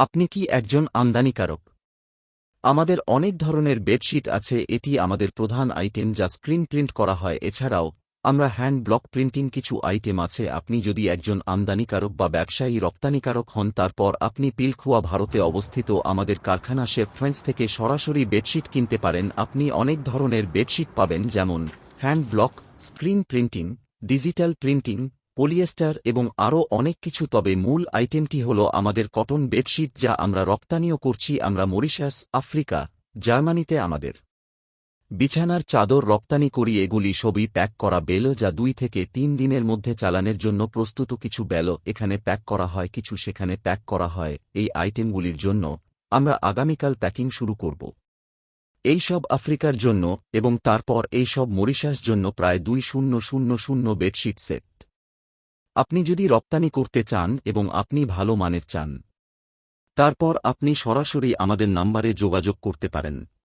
আপনি কি একজন আমদানিকারক? আমাদের অনেক ধরনের বেডশিট আছে, এটি আমাদের প্রধান আইটেম যা স্ক্রিন প্রিন্ট করা হয়। এছাড়াও আমরা হ্যান্ড ব্লক প্রিন্টিং কিছু আইটেম আছে। আপনি যদি একজন আমদানিকারক বা ব্যবসায়ী রপ্তানিকারক হন, তারপর আপনি পিলখুয়া ভারতে অবস্থিত আমাদের কারখানা শেফ ফ্রেন্ডস থেকে সরাসরি বেডশিট কিনতে পারেন। আপনি অনেক ধরনের বেডশিট পাবেন, যেমন hand block, screen printing, digital printing, polyester এবং আরও অনেক কিছু। তবে মূল আইটেমটি হল আমাদের কটন বেডশিট, যা আমরা রপ্তানিও করছি। আমরা মরিশাস, আফ্রিকা, জার্মানিতে আমাদের বিছানার চাদর রপ্তানি করি। এগুলি সবই প্যাক করা বেল, যা 2 থেকে 3 দিনের মধ্যে চালানের জন্য প্রস্তুত। কিছু বেল এখানে প্যাক করা হয়, কিছু সেখানে প্যাক করা হয়। এই আইটেমগুলির জন্য আমরা আগামীকাল প্যাকিং শুরু করব। এই সব আফ্রিকার জন্য এবং তারপর এই সব মরিশাস জন্য প্রায় 2000 বেডশিট সেট। আপনি যদি রপ্তানি করতে চান এবং আপনি ভালো মানের চান, তারপর আপনি সরাসরি আমাদের নম্বরে যোগাযোগ করতে পারেন।